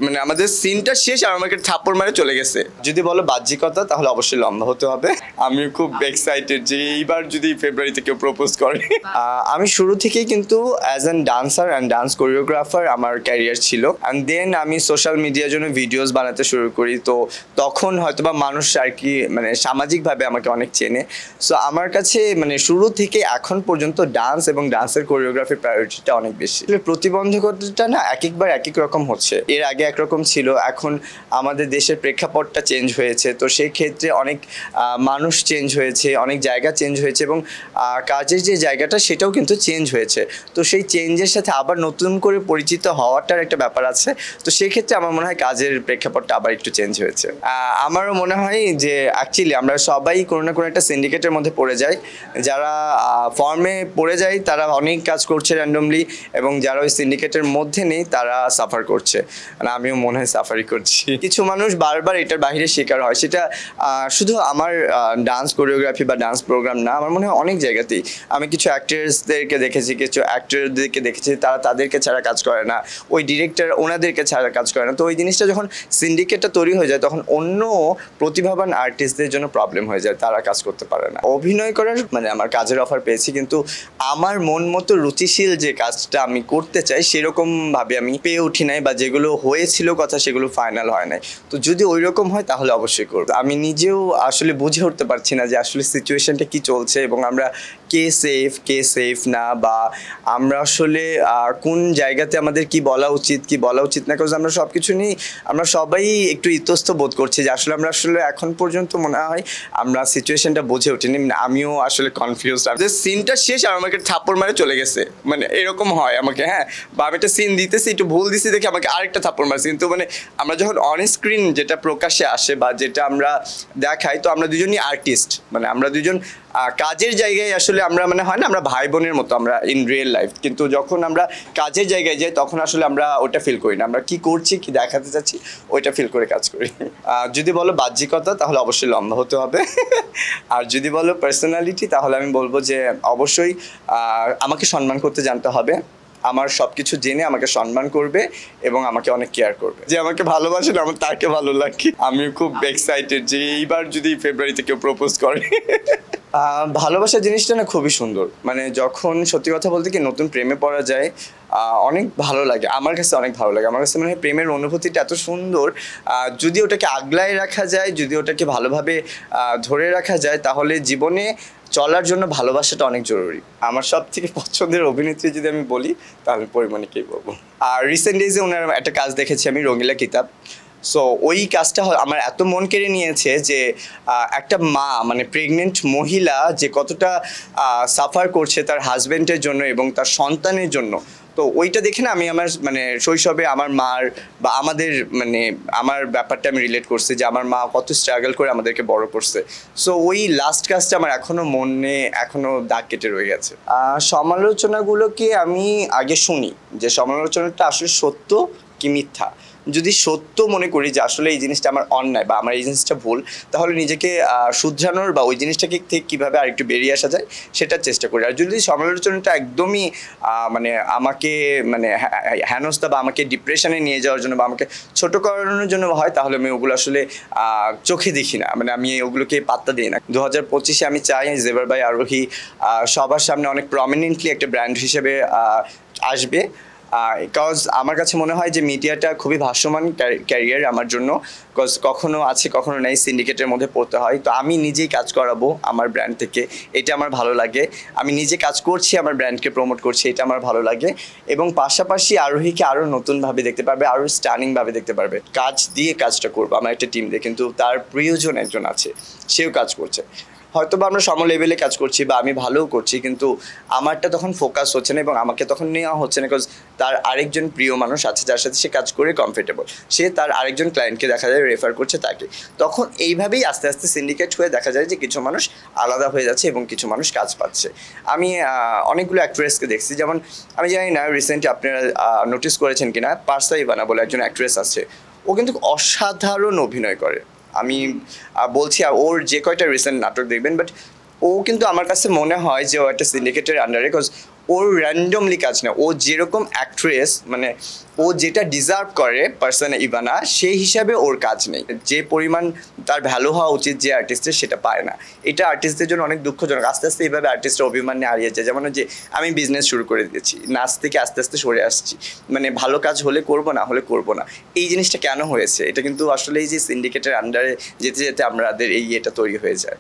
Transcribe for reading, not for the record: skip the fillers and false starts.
মানে আমাদের সিনটা শেষ আর আমাকে থাপ্পড় মারে চলে গেছে। যদি বলো বাহ্যিকতা তাহলে অবশ্যই লম্বা হতে হবে। আমি খুব এক্সাইটেড যে এইবার যদি ফেব্রুয়ারিতে কেউ প্রপোজ করে। আমি শুরু থেকেই কিন্তু as an dancer and dance choreographer আমার ক্যারিয়ার ছিল, অ্যান্ড দেন আমি সোশ্যাল মিডিয়ার জন্য ভিডিওস বানাতে শুরু করি। তো তখন হয়তোবা মানুষ আর কি মানে সামাজিকভাবে আমাকে অনেক চেনে। সো আমার কাছে মানে শুরু থেকে এখন পর্যন্ত ডান্স এবং ডান্সের কোরিওগ্রাফির প্রায়োরিটিটা অনেক বেশি। প্রতিবন্ধকতাটা না এক একবার এক এক রকম হচ্ছে। এর আগে একরকম ছিল, এখন আমাদের দেশের প্রেক্ষাপটটা চেঞ্জ হয়েছে। তো সেই ক্ষেত্রে অনেক মানুষ চেঞ্জ হয়েছে, অনেক জায়গা চেঞ্জ হয়েছে এবং কাজের যে জায়গাটা সেটাও কিন্তু চেঞ্জ হয়েছে। তো সেই চেঞ্জের সাথে আবার নতুন করে পরিচিত হওয়াটার একটা ব্যাপার আছে। তো সেক্ষেত্রে আমার মনে হয় কাজের প্রেক্ষাপটটা আবার একটু চেঞ্জ হয়েছে। আমারও মনে হয় যে অ্যাকচুয়ালি আমরা সবাই কোনো না কোনো একটা সিন্ডিকেটের মধ্যে পড়ে যাই। যারা ফর্মে পড়ে যায় তারা অনেক কাজ করছে র্যান্ডমলি, এবং যারা ওই সিন্ডিকেটের মধ্যে নেই তারা সাফার করছে। মানে আমিও মনে হয় সাফারি করছি। কিছু মানুষ বারবার এটার বাইরে শিকার হয়। সেটা শুধু আমার ডান্স কোরিওগ্রাফি বা ডান্স প্রোগ্রাম না, আমার মনে হয় অনেক জায়গাতেই। আমি কিছু অ্যাক্টার্সদেরকে দেখেছি, কিছু অ্যাক্টরদেরকে দেখেছি তারা তাদেরকে ছাড়া কাজ করে না, ওই ডিরেক্টর ওনাদেরকে ছাড়া কাজ করে না। তো ওই জিনিসটা যখন সিন্ডিকেটটা তৈরি হয়ে যায় তখন অন্য প্রতিভাবান আর্টিস্টদের জন্য প্রবলেম হয়ে যায়, তারা কাজ করতে পারে না। অভিনয় করার মানে আমার কাজের অফার পেয়েছি, কিন্তু আমার মন মতো রুচিশীল যে কাজটা আমি করতে চাই সেরকমভাবে আমি পেয়ে উঠি নাই, বা যেগুলো হয়েছিল কথা সেগুলো ফাইনাল হয় নাই। তো যদি ওই রকম হয় তাহলে অবশ্যই করব। আমি নিজেও আসলে বুঝে উঠতে পারছি না যে আসলে সিচুয়েশনটা কি চলছে, এবং আমরা কে সেফ না, বা আমরা আসলে কোন জায়গাতে আমাদের কি বলা উচিত কি বলা উচিত না। কারণ আমরা সব কিছু নিয়ে আমরা সবাই একটু ইতস্ত বোধ করছি যে আসলে আমরা আসলে এখন পর্যন্ত মনে হয় আমরা সিচুয়েশনটা বুঝে উঠিনি। আমিও আসলে কনফিউজড। যে সিনটা শেষ আর আমাকে থাপ্পড় মারে চলে গেছে, মানে এরকম হয় আমাকে। হ্যাঁ, বা আমি একটা সিন দিতেছি একটু ভুল দিছি দেখে আমাকে আরেকটা থাপ্পড় মারছে। কিন্তু মানে আমরা যখন অন স্ক্রিন যেটা প্রকাশ্যে আসে বা যেটা আমরা দেখাই, তো আমরা দুজনই আর্টিস্ট, মানে আমরা দুজন কাজের জায়গায় আসলে আমরা মানে হয় না আমরা ভাই বোনের মতো আমরা ইন রিয়েল লাইফ, কিন্তু যখন আমরা কাজের জায়গায় যাই তখন আসলে আমরা ওটা ফিল করি না। আমরা কি করছি কি দেখাতে চাচ্ছি ওইটা ফিল করে কাজ করি। যদি বলো বাহ্যিকতা তাহলে অবশ্যই লম্বা হতে হবে। আর যদি বলো পার্সোনালিটি তাহলে আমি বলবো যে অবশ্যই আমাকে সম্মান করতে জানতে হবে। আমার সব কিছু জেনে আমাকে সম্মান করবে এবং আমাকে অনেক কেয়ার করবে। যে আমাকে ভালোবাসে না আমার তাকে ভালো লাগে। আমি খুব এক্সাইটেড যে এইবার যদি ফেব্রুয়ারিতে কেউ প্রপোজ করে। ভালোবাসার জিনিসটা না খুবই সুন্দর। মানে যখন সত্যি কথা বলতে কি নতুন প্রেমে পড়া যায় অনেক ভালো লাগে, আমার কাছে অনেক ভালো লাগে। আমার কাছে মনে হয় প্রেমের অনুভূতিটা এত সুন্দর, যদি ওটাকে আগলায় রাখা যায়, যদি ওটাকে ভালোভাবে ধরে রাখা যায়, তাহলে জীবনে চলার জন্য ভালোবাসাটা অনেক জরুরি। আমার সব থেকে পছন্দের অভিনেত্রী যদি আমি বলি তাহলে পরিমণিকেই বলবো। আর রিসেন্ট ডেজে ওনার একটা কাজ দেখেছি আমি, রঙিলা কিতাব। সো ওই কাজটা আমার এত মন কেড়ে নিয়েছে যে একটা মা মানে প্রেগনেন্ট মহিলা যে কতটা সাফার করছে তার হাজব্যান্ডের জন্য এবং তার সন্তানের জন্য। তো ওইটা দেখে না আমি আমার মানে শৈশবে আমার মার বা আমাদের মানে আমার ব্যাপারটা আমি রিলেট করছি যে আমার মা কত স্ট্রাগল করে আমাদেরকে বড় করছে। সো ওই লাস্ট কাজটা আমার এখনও মনে এখনও দাগ কেটে রয়ে গেছে। সমালোচনাগুলোকে আমি আগে শুনি যে সমালোচনাটা আসলে সত্য কি মিথ্যা। যদি সত্য মনে করি যে আসলে এই জিনিসটা আমার অন্যায় বা আমার এই জিনিসটা ভুল, তাহলে নিজেকে শুধরানোর বা ওই জিনিসটাকে থেকে কীভাবে আর একটু বেরিয়ে আসা যায় সেটার চেষ্টা করি। আর যদি সমালোচনাটা একদমই মানে আমাকে মানে হেনস্থা বা আমাকে ডিপ্রেশনে নিয়ে যাওয়ার জন্য বা আমাকে ছোটো করানোর জন্য হয়, তাহলে আমি ওগুলো আসলে চোখে দেখি না, মানে আমি ওগুলোকে পাত্তা দিই না। 2025-এ আমি চাই জেভার বাই আরোহী সবার সামনে অনেক প্রমিনেন্টলি একটা ব্র্যান্ড হিসেবে আসবে। বিকজ আমার কাছে মনে হয় যে মিডিয়াটা খুবই ভাসমান ক্যারিয়ার আমার জন্য। বিকজ কখনো আছে কখনো নেই, সিন্ডিকেটের মধ্যে পড়তে হয়। তো আমি নিজেই কাজ করাবো আমার ব্র্যান্ড থেকে, এটা আমার ভালো লাগে। আমি নিজে কাজ করছি, আমার ব্র্যান্ডকে প্রমোট করছি, এটা আমার ভালো লাগে। এবং পাশাপাশি আরোহীকে আরও নতুনভাবে দেখতে পারবে, আরও স্টানিংভাবে দেখতে পারবে। কাজ দিয়ে কাজটা করবো আমার একটা টিম দিয়ে, কিন্তু তার প্রিয়জন একজন আছে, সেও কাজ করছে। হয়তো বা আমরা সম লেভেলে কাজ করছি বা আমি ভালোও করছি, কিন্তু আমারটা তখন ফোকাস হচ্ছে না এবং আমাকে তখন নেওয়া হচ্ছে না। বিকজ তার আরেকজন প্রিয় মানুষ আছে যার সাথে সে কাজ করে কমফোর্টেবল, সে তার আরেকজন ক্লায়েন্টকে দেখা যায় রেফার করছে তাকে। তখন এইভাবেই আস্তে আস্তে সিন্ডিকেট হয়ে দেখা যায় যে কিছু মানুষ আলাদা হয়ে যাচ্ছে এবং কিছু মানুষ কাজ পাচ্ছে। আমি অনেকগুলো অ্যাক্ট্রেসকে দেখছি, যেমন আমি জানি না রিসেন্টলি আপনারা নোটিস করেছেন কিনা, পারসা ইভানা বলে একজন অ্যাক্ট্রেস আছে, ও কিন্তু অসাধারণ অভিনয় করে। আমি বলছি ওর যে কয়টা রিসেন্ট নাটক দেখবেন, বাট ও কিন্তু আমার কাছে মনে হয় যে ও একটা সিন্ডিকেটের আন্ডারে। বিকজ ওর র্যান্ডমলি কাজ না, ও যেরকম অ্যাক্ট্রেস মানে ও যেটা ডিজার্ভ করে পার্সন ইভানা সেই হিসাবে ওর কাজ নেই, যে পরিমাণ তার ভ্যালু হওয়া উচিত যে আর্টিস্টের সেটা পায় না। এটা আর্টিস্টদের জন্য অনেক দুঃখজনক। আস্তে আস্তে এইভাবে আর্টিস্টের অভিমানে হারিয়ে যায়। যেমন যে আমি বিজনেস শুরু করে দিয়েছি, নাচ থেকে আস্তে আস্তে সরে আসছি, মানে ভালো কাজ হলে করব না হলে করব না। এই জিনিসটা কেন হয়েছে? এটা কিন্তু আসলে এই যে সিন্ডিকেটের আন্ডারে যেতে যেতে আমাদের এই এটা তৈরি হয়ে যায়।